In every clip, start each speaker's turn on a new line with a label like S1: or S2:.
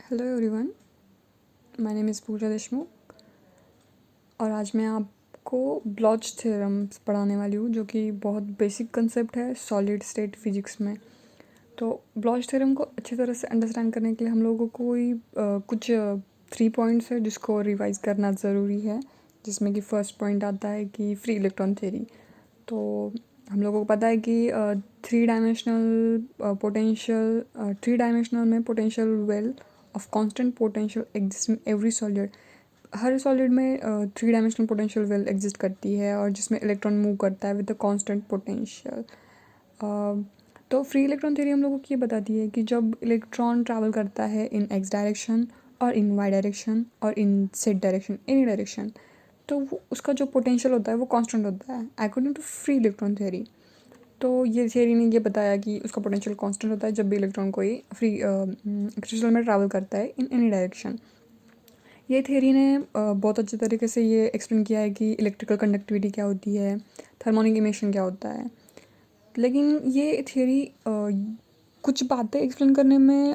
S1: Hello everyone, my name is Pooja Deshmukh और आज मैं आपको ब्लॉच थ्योरम्स पढ़ाने वाली हूँ, जो कि बहुत बेसिक कंसेप्ट है सॉलिड स्टेट फिजिक्स में। तो ब्लॉच थ्योरम को अच्छी तरह से अंडरस्टैंड करने के लिए हम लोगों को कुछ 3 पॉइंट्स है जिसको रिवाइज करना ज़रूरी है, जिसमें कि फर्स्ट पॉइंट आता है कि फ्री इलेक्ट्रॉन थ्योरी। तो हम लोगों को पता है कि थ्री डायमेंशनल में potential well of constant potential exist in every solid. Her solid में 3 डायमेंशनल पोटेंशियल वेल एग्जिस्ट करती है और जिसमें इलेक्ट्रॉन मूव करता है विद द कांस्टेंट पोटेंशियल। तो फ्री इलेक्ट्रॉन थ्योरी हम लोगों को ये बताती है कि जब इलेक्ट्रॉन ट्रैवल करता है इन एक्स डायरेक्शन और इन वाई डायरेक्शन और इन जेड डायरेक्शन, एनी डायरेक्शन, तो वो उसका जो पोटेंशियल होता है वो कांस्टेंट होता है according to free electron theory. तो ये थ्योरी ने ये बताया कि उसका पोटेंशियल कांस्टेंट होता है जब भी इलेक्ट्रॉन कोई फ्री क्रिस्टल में ट्रैवल करता है इन एनी डायरेक्शन। ये थ्योरी ने बहुत अच्छे तरीके से ये एक्सप्लेन किया है कि इलेक्ट्रिकल कंडक्टिविटी क्या होती है, थर्मोनिक इमिशन क्या होता है। लेकिन ये थ्योरी कुछ बातें एक्सप्लेन करने में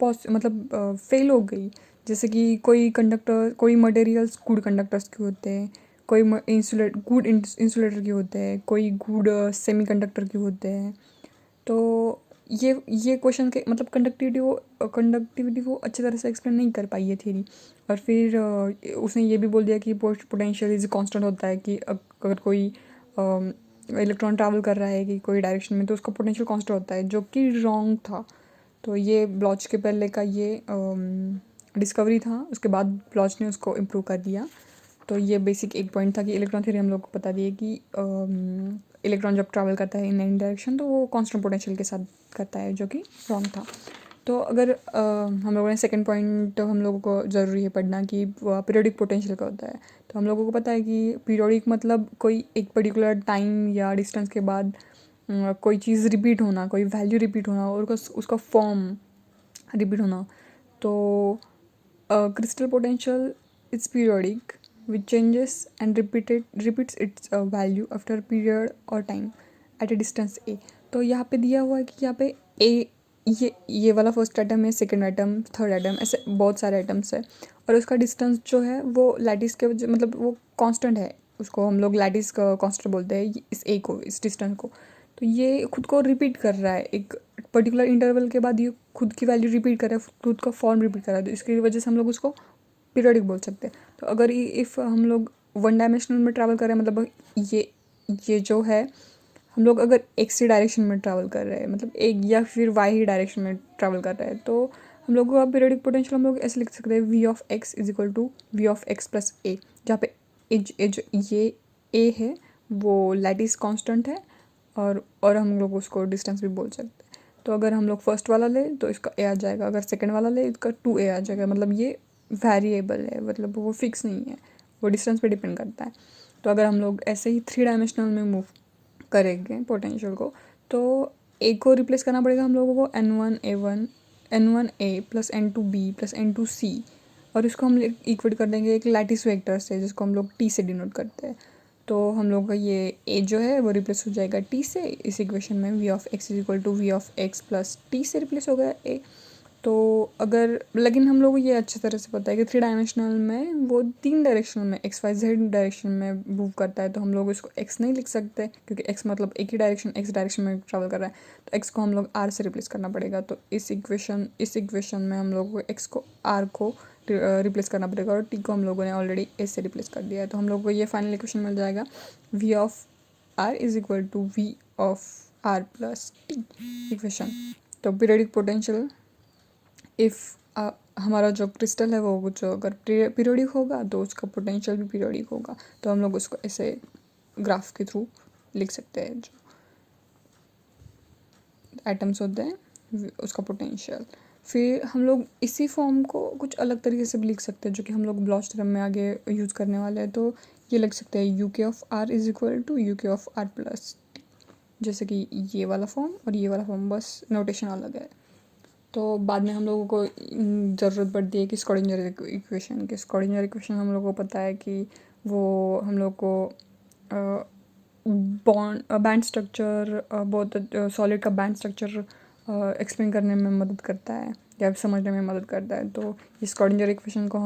S1: फेल हो गई। जैसे कि कोई मटेरियल्स गुड कंडक्टर्स के होते हैं, कोई गुड इंसुलेटर के होते हैं, कोई गुड सेमी कंडक्टर के होते हैं। तो ये क्वेश्चन के मतलब कंडक्टिविटी वो अच्छी तरह से एक्सप्लेन नहीं कर पाई ये थ्योरी। और फिर उसने ये भी बोल दिया कि पोटेंशियल इज कांस्टेंट होता है, कि अगर कोई इलेक्ट्रॉन ट्रैवल कर रहा है कि कोई डायरेक्शन में तो उसका पोटेंशियल कांस्टेंट होता है, जो कि रॉन्ग था। तो ये ब्लॉच के पहले का ये डिस्कवरी था, उसके बाद ब्लॉच ने उसको इम्प्रूव कर दिया। तो ये बेसिक एक पॉइंट था कि इलेक्ट्रॉन थ्योरी हम लोग को बता दिए कि इलेक्ट्रॉन जब ट्रैवल करता है इन एनी डायरेक्शन तो वो कांस्टेंट पोटेंशियल के साथ करता है, जो कि रॉन्ग था। तो अगर हम लोगों ने सेकंड पॉइंट तो हम लोगों को ज़रूरी है पढ़ना कि पीरियोडिक पोटेंशियल का होता है। तो हम लोगों को पता है कि पीरियोडिक मतलब कोई एक पर्टिकुलर टाइम या डिस्टेंस के बाद कोई चीज़ रिपीट होना, कोई वैल्यू रिपीट होना और उसका फॉर्म रिपीट होना। तो crystal potential is periodic, which changes and repeats its value after a period or time at a distance a। तो यहाँ पे दिया हुआ है कि यहाँ पे a ये वाला फर्स्ट आइटम है, सेकंड आइटम, थर्ड आइटम, ऐसे बहुत सारे आइटम्स है और उसका डिस्टेंस जो है वो लैटिस के मतलब वो कांस्टेंट है। उसको हम लोग लैटिस का कांस्टेंट बोलते हैं इस a को, इस डिस्टेंस को। तो ये खुद को रिपीट कर रहा है एक पर्टिकुलर इंटरवल के बाद, ये खुद की वैल्यू रिपीट कर रहा है, खुद का फॉर्म रिपीट कर रहा है। तो इसकी वजह से हम लोग उसको पीरियडिक बोल सकते हैं। तो अगर इफ़ हम लोग वन डायमेंशनल में ट्रैवल कर रहे हैं, मतलब ये जो है हम लोग अगर एक्स ही डायरेक्शन में ट्रैवल कर रहे हैं, मतलब एक या फिर वाई ही डायरेक्शन में ट्रैवल कर रहे हैं, तो हम लोग का पीरियडिक पोटेंशियल हम लोग ऐसे लिख सकते हैं v of x is equal to we of x plus a, जहाँ पे ये ए है वो लैटिस कांस्टेंट है और हम लोग उसको डिस्टेंस भी बोल सकते हैं। तो अगर हम लोग फर्स्ट वाला ले तो इसका ए आ जाएगा, अगर सेकंड वाला ले इसका 2a आ जाएगा। मतलब ये वेरिएबल है, मतलब वो फिक्स नहीं है, वो डिस्टेंस पे डिपेंड करता है। तो अगर हम लोग ऐसे ही 3 डायमेंशनल में मूव करेंगे पोटेंशियल को, तो ए को रिप्लेस करना पड़ेगा हम लोगों को n1 a plus n2b plus n2c, और इसको हम इक्वेट कर देंगे एक लैटिस वेक्टर से जिसको हम लोग टी से डिनोट करते हैं। तो हम लोग का ये ए जो है वो रिप्लेस हो जाएगा टी से। इस इक्वेशन में V of x is equal to we of x plus T से रिप्लेस हो गया ए। तो अगर लेकिन हम लोग को ये अच्छी तरह से पता है कि 3 डायमेंशनल में वो 3 डायरेक्शनल में एक्स वाई जेड डायरेक्शन में मूव करता है। तो हम लोग इसको एक्स नहीं लिख सकते क्योंकि एक्स मतलब एक ही डायरेक्शन एक्स डायरेक्शन में ट्रैवल कर रहा है। तो एक्स को हम लोग आर से रिप्लेस करना पड़ेगा। तो इस इक्वेशन में हम लोग को एक्स को आर को रिप्लेस करना पड़ेगा और टी को हम लोगों ने ऑलरेडी ए से रिप्लेस कर दिया है। तो हम लोग को ये फाइनल इक्वेशन मिल जाएगा V of are is equal to we of R plus T equation. तो पीरियडिक पोटेंशियल इफ़ हमारा जो क्रिस्टल है वो जो अगर पीरियोडिक होगा तो उसका पोटेंशियल भी पीरियोडिक होगा। तो हम लोग उसको ऐसे ग्राफ के थ्रू लिख सकते हैं, जो एटम्स होते हैं उसका पोटेंशियल। फिर हम लोग इसी फॉर्म को कुछ अलग तरीके से भी लिख सकते हैं, जो कि हम लोग ब्लॉच थ्योरम में आगे यूज़ करने वाले हैं। तो ये लिख सकते हैं यू के of are is equal to you के ऑफ आर प्लस टी, जैसे कि ये वाला फॉर्म और ये वाला फॉर्म, बस नोटेशन अलग है। तो बाद में हम लोगों को ज़रूरत पड़ती है कि स्क्रोडिंजर इक्वेशन की। स्क्रोडिंजर इक्वेशन हम लोगों को पता है कि वो हम लोग को बैंड स्ट्रक्चर, बहुत सॉलिड का बैंड स्ट्रक्चर एक्सप्लेन करने में मदद करता है। या समझने में मदद करता है। तो इस स्क्रॉडिंजर इक्वेशन को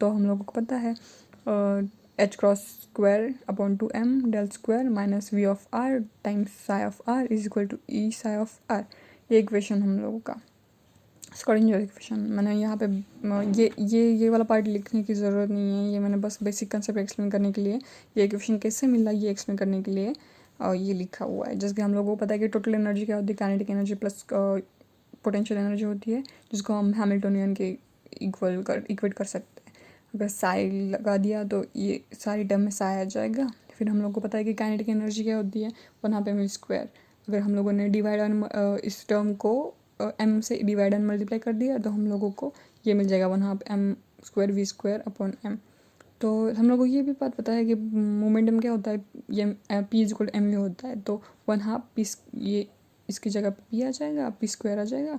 S1: तो हम लोगों को पता है H cross square upon two M del square minus V of R times psi of are is equal to E psi of R. ये इक्वेशन हम लोगों का स्क्रॉडिंजर इक्वेशन। मैंने यहाँ पे ये वाला पार्ट लिखने की ज़रूरत नहीं है, ये मैंने बस बेसिक कंसेप्ट एक्सप्लेन करने के लिए, ये इक्वेशन कैसे मिला ये एक्सप्लेन करने के लिए ये लिखा हुआ है। जैसे कि हम लोगों को पता है कि टोटल एनर्जी क्या होती है, kinetic energy plus potential energy होती है, जिसको हम हैमिल्टोनियन के इक्वेट कर सकते हैं। अगर साई लगा दिया तो ये सारी टर्म में साई आ जाएगा। फिर हम लोग को पता है कि काइनेटिक एनर्जी क्या होती है, वहाँ पे एम स्क्वायर। अगर हम लोगों ने डिवाइड ऑन इस टर्म को एम से डिवाइड एंड मल्टीप्लाई कर दिया तो हम लोगों को ये मिल जाएगा one half M square V square upon M. तो हम लोगों को ये भी बात पता है कि मोमेंटम क्या होता है, ये P is equal M V होता है। तो वन हाफ पी, ये इसकी जगह पे पी आ जाएगा, पी स्क्वायर आ जाएगा,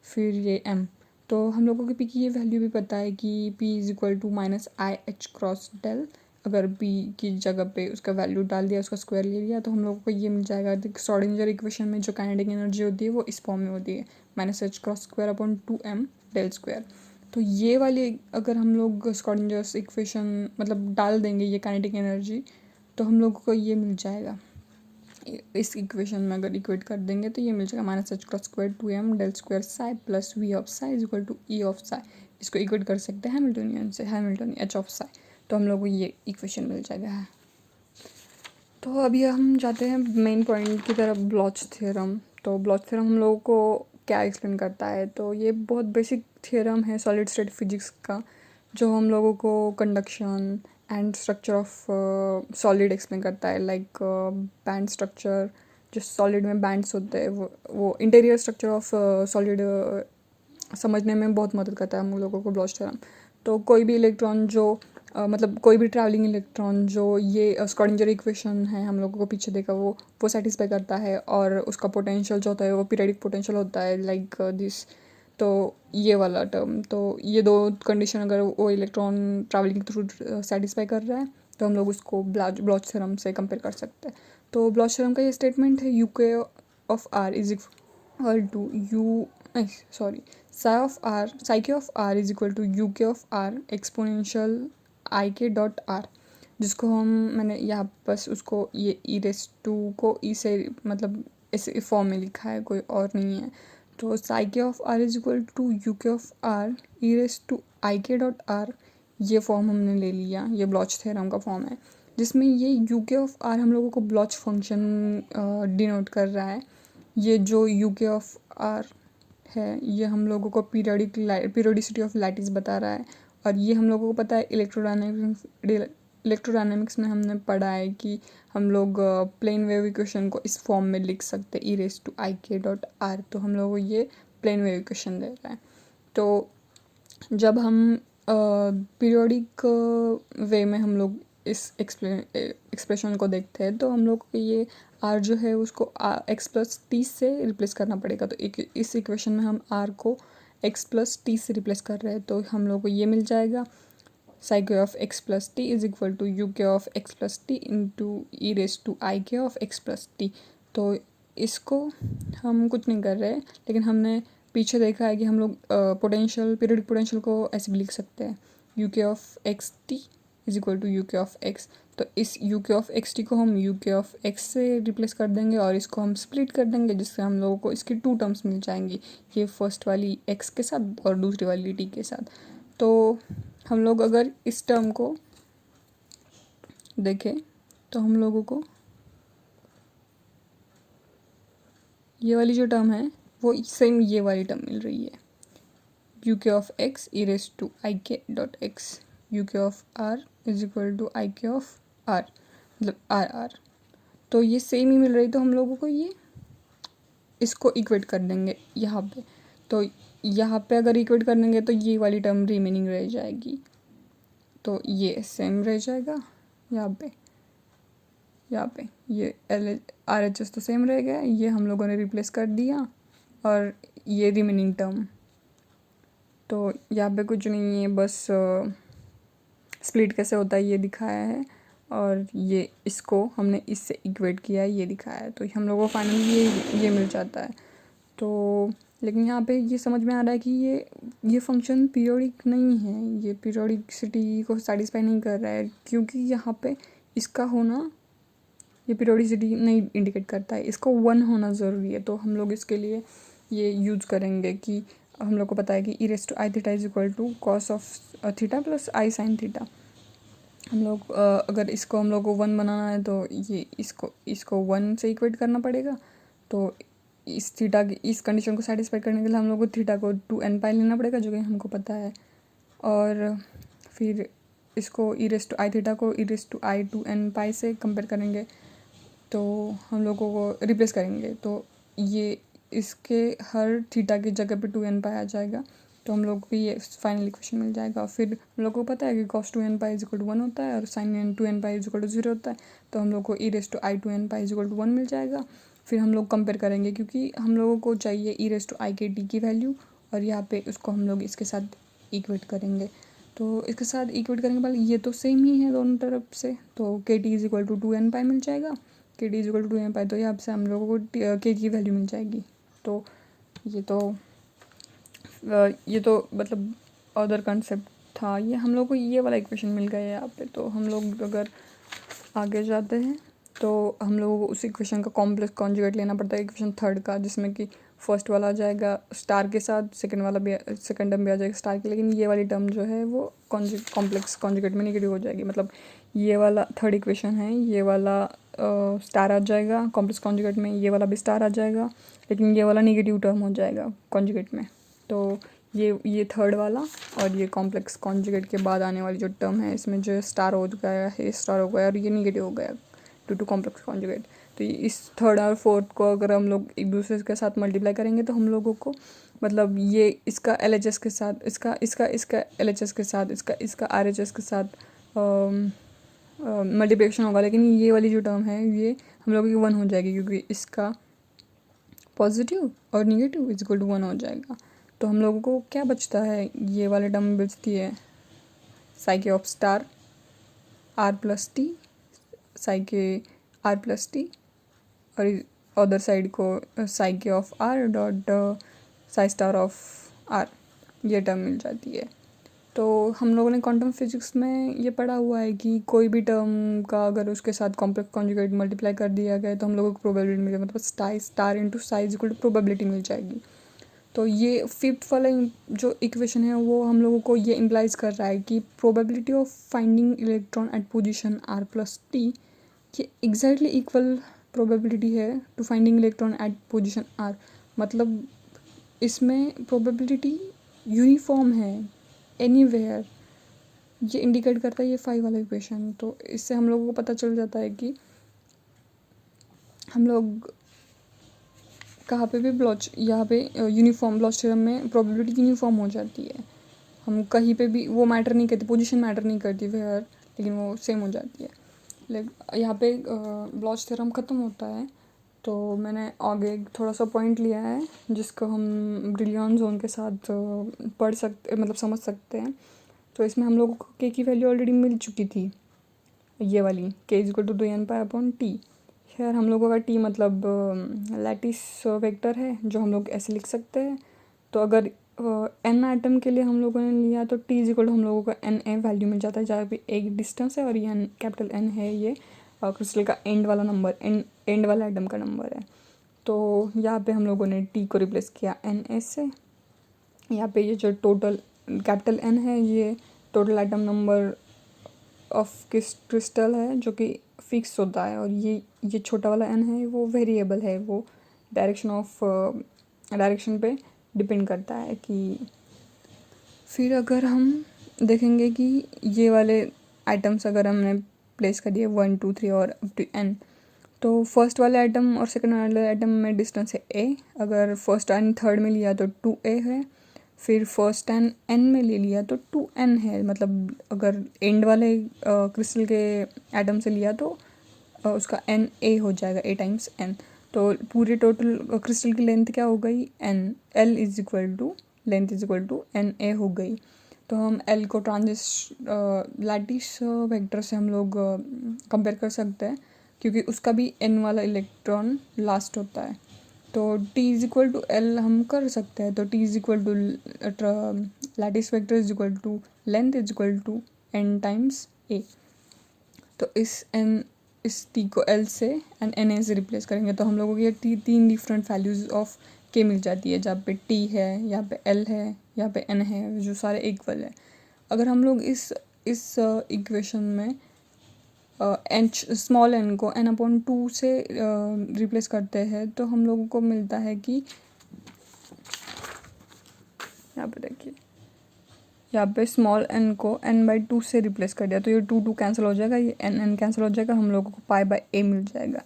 S1: फिर ये एम। तो हम लोगों को पी की ये वैल्यू भी पता है कि P is equal to minus I H cross del. अगर पी की जगह पे उसका वैल्यू डाल दिया, उसका स्क्वायर ले लिया, तो हम लोगों को ये मिल जाएगा। श्रोडिंगर इक्वेशन में जो काइनेटिक एनर्जी होती है वो इस फॉर्म में होती है, minus H cross square upon two M del square. तो ये वाली अगर हम लोग श्रोडिंगर इक्वेशन मतलब डाल देंगे ये काइनेटिक एनर्जी, तो हम लोगों को ये मिल जाएगा। इस इक्वेशन में अगर इक्वेट कर देंगे तो ये मिल जाएगा minus H cross square two M del square psi plus V of psi is equal to E of psi. इसको इक्वेट कर सकते हैं हैमिल्टोनियन से, हैमिल्टोनियन एच ऑफ साई। तो हम लोग को ये इक्वेशन मिल जाएगा। तो अभी हम जाते हैं मेन पॉइंट की तरफ, ब्लॉच थ्योरम। तो ब्लॉच थ्योरम हम लोगों को क्या एक्सप्लेन करता है, तो ये बहुत बेसिक थ्योरम है सॉलिड स्टेट फिजिक्स का, जो हम लोगों को conduction and structure of solid explain करता है। लाइक बैंड स्ट्रक्चर, जो सॉलिड में बैंड्स होते हैं, वो इंटीरियर स्ट्रक्चर ऑफ सॉलिड समझने में बहुत मदद करता है हम लोगों को ब्लॉच थ्योरम। तो कोई भी इलेक्ट्रॉन जो मतलब कोई भी ट्रैवलिंग इलेक्ट्रॉन जो ये स्क्रॉडिंजर इक्वेशन है हम लोगों को पीछे देखा, वो सेटिस्फाई करता है, और उसका पोटेंशियल जो होता है वो पीरियडिक पोटेंशियल होता है लाइक दिस। तो ये वाला टर्म, तो ये दो कंडीशन अगर वो इलेक्ट्रॉन ट्रैवलिंग थ्रू सेटिस्फाई कर रहा है तो हम लोग उसको ब्लॉच थ्योरम से कंपेयर कर सकते हैं। तो ब्लॉच थ्योरम का ये स्टेटमेंट है, यू के of are is equal to u sorry psi k of are is equal to you के of r exponential i k dot are, जिसको मैंने यहाँ बस उसको ये ई रेस टू को ई से मतलब इस फॉर्म में लिखा है, कोई और नहीं है। तो psi k of are is equal to you के of r e raise to i k dot are, ये फॉर्म हमने ले लिया। ये ब्लॉच थ्योरम का फॉर्म है, जिसमें ये यू के ऑफ आर हम लोगों को ब्लॉच फंक्शन डिनोट कर रहा है। ये जो यू के ऑफ आर है ये हम लोगों को पीरियोडिसिटी ऑफ लैटिस बता रहा है। और ये हम लोगों को पता है इलेक्ट्रोडायनेमिक्स में हमने पढ़ा है कि हम लोग प्लेन वेव इक्वेशन को इस फॉर्म में लिख सकते हैं, ई raise to i k dot are. तो हम लोगों को ये प्लेन वेव इक्वेशन दे रहा है। तो जब हम पीरियोडिक वे में हम लोग इस एक्सप्रेशन को देखते हैं तो हम लोग को ये आर जो है उसको एक्स प्लस टी से रिप्लेस करना पड़ेगा। तो इस इक्वेशन में हम आर को एक्स प्लस टी से रिप्लेस कर रहे हैं, तो हम लोग को ये मिल जाएगा psi k of x plus t is equal to you के of x plus t into e raise to i k of x plus T. तो इसको हम कुछ नहीं कर रहे, लेकिन हमने पीछे देखा है कि हम लोग पोटेंशियल पीरियडिक पोटेंशियल को ऐसे भी लिख सकते हैं, यू के of X T is equal to you के ऑफ एक्स। तो इस यू के ऑफ एक्स टी को हम यू के ऑफ एक्स से रिप्लेस कर देंगे और इसको हम स्प्लिट कर देंगे, जिससे हम लोगों को इसकी टू टर्म्स मिल जाएंगी, ये फर्स्ट वाली एक्स के साथ और दूसरी वाली टी के साथ। तो हम लोग अगर इस टर्म को देखें तो हम लोगों को ये वाली जो टर्म है वो सेम ये वाली टर्म मिल रही है, यू के of x e raise to i k dot x, u के of are is equal to i k of r, मतलब आर आर। तो ये सेम ही मिल रही, तो हम लोगों को ये इसको इक्वेट कर देंगे यहाँ पे। तो यहाँ पे अगर इक्वेट कर देंगे तो ये वाली टर्म रिमेनिंग रह जाएगी, तो ये सेम रह जाएगा। यहाँ पे ये एल आर एच एस तो सेम रह गया, ये हम लोगों ने रिप्लेस कर दिया, और ये रिमेनिंग टर्म। तो यहाँ पे कुछ नहीं है, बस स्प्लिट कैसे होता है ये दिखाया है, और ये इसको हमने इससे इक्वेट किया है ये दिखाया है। तो हम लोगों को फाइनली ये मिल जाता है। तो लेकिन यहाँ पे ये समझ में आ रहा है कि ये फंक्शन पीरियोडिक नहीं है, ये पीरियोडिसिटी को सेटिस्फाई नहीं कर रहा है, क्योंकि यहाँ पे इसका होना ये पीरियोडिसिटी नहीं इंडिकेट करता है, इसको 1 होना ज़रूरी है। तो हम लोग इसके लिए ये यूज़ करेंगे कि हम लोग को पता है कि e raise to i theta is equal to cos of theta plus i sine theta. हम लोग अगर इसको हम लोग को 1 बनाना है तो ये इसको 1 से इक्वेट करना पड़ेगा। तो इस थीटा की इस कंडीशन को सेटिस्फाई करने के लिए हम लोग को थीटा को 2n पाई लेना पड़ेगा, जो कि हमको पता है। और फिर इसको ई रेस टू आई थीटा को e raise to i 2n पाई से कंपेयर करेंगे, तो हम लोगों को रिप्लेस करेंगे तो ये इसके हर थीटा की जगह पे 2n पाई आ जाएगा। तो हम लोग को ये फाइनल इक्वेशन मिल जाएगा। फिर हम लोग को पता है कि cos 2n pi is equal to 1 होता है और sin 2n pi is equal to 0 होता है। तो हम लोग को e raise to i 2n pi is equal to 1 मिल जाएगा। फिर हम लोग कंपेयर करेंगे, क्योंकि हम लोगों को चाहिए ई रेस टू आई के टी की वैल्यू, और यहाँ पे उसको हम लोग इसके साथ इक्वेट करेंगे। तो इसके साथ इक्वेट करने के बाद ये तो सेम ही है दोनों तरफ से, तो K T is equal to 2n pi मिल जाएगा। K T is equal to 2n pi, तो यहाँ से हम लोगों को के की वैल्यू मिल जाएगी। तो ये तो मतलब अदर कंसेप्ट था। ये हम लोग को ये वाला इक्वेशन मिल गया है यहाँ पे। तो हम लोग अगर आगे जाते हैं तो हम लोगों को उस इक्वेशन का कॉम्प्लेक्स कॉन्जुगेट लेना पड़ता है इक्वेशन थर्ड का, जिसमें कि फर्स्ट वाला आ जाएगा स्टार के साथ, सेकंड टर्म भी आ जाएगा स्टार के, लेकिन ये वाली टर्म जो है वो कॉम्प्लेक्स कॉन्जुगेट में नेगेटिव हो जाएगी। मतलब ये वाला थर्ड इक्वेशन है, ये वाला स्टार आ जाएगा कॉम्प्लेक्स कॉन्जुगेट में, ये वाला भी स्टार आ जाएगा, लेकिन ये वाला नेगेटिव टर्म हो जाएगा कॉन्जुगेट में। तो ये थर्ड वाला और ये कॉम्प्लेक्स कॉन्जुगेट के बाद आने वाली जो टर्म है, इसमें जो स्टार हो गया है, स्टार हो गया और ये नेगेटिव हो गया ड्यू टू कॉम्प्लेक्स कॉन्जुगेट। तो इस थर्ड और फोर्थ को अगर हम लोग एक दूसरे के साथ मल्टीप्लाई करेंगे तो हम लोगों को मतलब ये इसका LHS के साथ, इसका LHS के साथ, इसका RHS के साथ मल्टीप्लिकेशन होगा, लेकिन ये वाली जो टर्म है ये हम लोगों की 1 हो जाएगी, क्योंकि इसका पॉजिटिव और निगेटिव इज इक्वल टू 1 हो जाएगा। तो हम लोगों को क्या बचता है, ये वाले टर्म बचती है psi K of star R plus T, psi K R plus T, और अदर साइड को psi K of R dot psi star of R, ये टर्म मिल जाती है। तो हम लोगों ने क्वांटम फिजिक्स में ये पढ़ा हुआ है कि कोई भी टर्म का अगर उसके साथ कॉम्प्लेक्स कॉन्जुगेट मल्टीप्लाई कर दिया गया तो हम लोगों को प्रोबेबिलिटी मिलेगी, मतलब star into psi equal to probability मिल जाएगी। तो ये फिफ्थ वाला जो इक्वेशन है वो हम लोगों को ये इम्प्लाइज कर रहा है कि probability of finding electron at position R plus T, ये एग्जैक्टली इक्वल प्रोबेबिलिटी है to finding electron at position R. मतलब इसमें प्रोबेबिलिटी यूनिफॉर्म है एनीवेयर, ये इंडिकेट करता है ये 5 वाला इक्वेशन। तो इससे हम लोगों को पता चल जाता है कि हम लोग कहाँ पे भी यहाँ पे यूनिफॉर्म ब्लॉच थ्योरम में प्रोबेबिलिटी यूनिफॉर्म हो जाती है। हम कहीं पे भी वो मैटर नहीं करती, पोजीशन मैटर नहीं करती वेयर, लेकिन वो सेम हो जाती है। यहाँ पे ब्लॉच थ्योरम ख़त्म होता है। तो मैंने आगे थोड़ा सा पॉइंट लिया है जिसको हम ब्रिलियन जोन के साथ पढ़ सकते, मतलब समझ सकते हैं। तो इसमें हम लोगों को के की वैल्यू ऑलरेडी मिल चुकी थी, ये वाली K is equal to 2n pi upon T. खैर हम लोगों का टी मतलब लैटिस वेक्टर है, जो हम लोग ऐसे लिख सकते हैं। तो अगर n आइटम के लिए हम लोगों ने लिया तो टी इज इक्वल टू हम लोगों को NA वैल्यू मिल जाता है, जहाँ पे एक डिस्टेंस है और ये कैपिटल N है, ये क्रिस्टल का एंड वाला नंबर, एंड वाला आइटम का नंबर है। तो यहाँ पे हम लोगों ने टी को रिप्लेस किया NA से। यहाँ पे ये जो टोटल कैपिटल N है ये total item number of crystal है, जो कि फिक्स होता है, और ये छोटा वाला n है वो वेरिएबल है, वो डायरेक्शन पे डिपेंड करता है। कि फिर अगर हम देखेंगे कि ये वाले आइटम्स अगर हमने प्लेस कर दिए 1 2 3 और अप टू n, तो फर्स्ट वाले आइटम और सेकंड वाले आइटम में डिस्टेंस है a। अगर फर्स्ट एंड थर्ड में लिया तो 2a है, फिर फर्स्ट एंड n में ले लिया तो 2n है। मतलब अगर एंड वाले क्रिस्टल के एटम से लिया तो उसका n a हो जाएगा, a टाइम्स n। तो पूरे टोटल क्रिस्टल की लेंथ क्या हो गई, n, l is equal to length is equal to n a हो गई। तो हम l को लैटिस वेक्टर से हम लोग कंपेयर कर सकते हैं, क्योंकि उसका भी n वाला इलेक्ट्रॉन लास्ट होता है। तो t is equal to L हम कर सकते हैं। तो t is equal to lattice vector is equal to length is equal to n times a। तो इस t को l से एंड n a से रिप्लेस करेंगे तो हम लोगों को ये तीन डिफरेंट वैल्यूज़ ऑफ k मिल जाती है, जहाँ पे t है, यहाँ पे l है, यहाँ पे n है, जो सारे इक्वल है। अगर हम लोग इस इक्वेशन में स्मॉल n को n/2 से रिप्लेस करते हैं तो हम लोगों को मिलता है कि यहाँ पे देखिए, यहाँ पे स्मॉल n को n/2 से रिप्लेस कर दिया तो ये 2 कैंसिल हो जाएगा, ये n कैंसिल हो जाएगा, हम लोगों को π/a मिल जाएगा।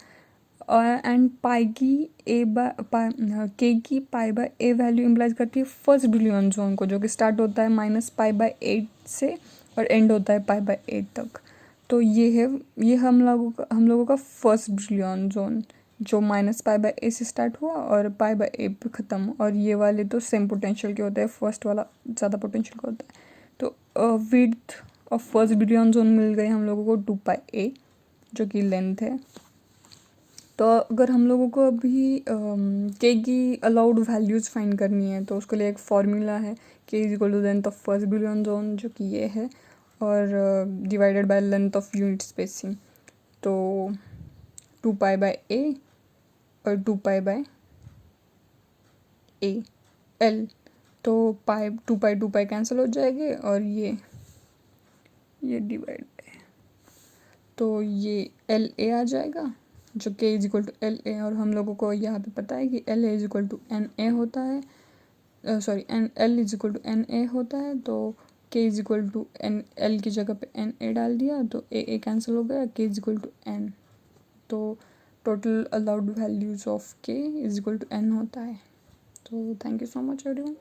S1: एंड पाई की के की π/a वैल्यू इम्प्लाइज करती है फर्स्ट ब्रिलियन जोन को, जो कि स्टार्ट होता है -π/8 से और एंड होता है π/8 तक। तो ये हम लोगों का फर्स्ट ब्रिलियन जोन जो -π/a से स्टार्ट हुआ और π/a पे ख़त्म। और ये वाले तो सेम पोटेंशियल के होते हैं, फर्स्ट वाला ज़्यादा पोटेंशियल का होता है। तो width of first Brillouin zone मिल गई हम लोगों को 2πa, जो कि लेंथ है। तो अगर हम लोगों को अभी के की अलाउड वैल्यूज़ फाइंड करनी है तो उसके लिए एक फार्मूला है, K is equal to length of first Brillouin zone, जो कि ये है, और divided by length of unit spacing. तो 2π/a और 2π/a l, तो 2π कैंसिल हो जाएंगे और ये डिवाइड बाय, तो ये LA आ जाएगा, जो k is equal to LA। और हम लोगों को यहाँ पे पता है कि LA is equal to NA होता है, L is equal to NA होता है। तो k is equal to L की जगह पे NA डाल दिया तो A कैंसिल हो गया, k is equal to N। तो total allowed values of k is equal to N होता है। तो thank you so much everyone.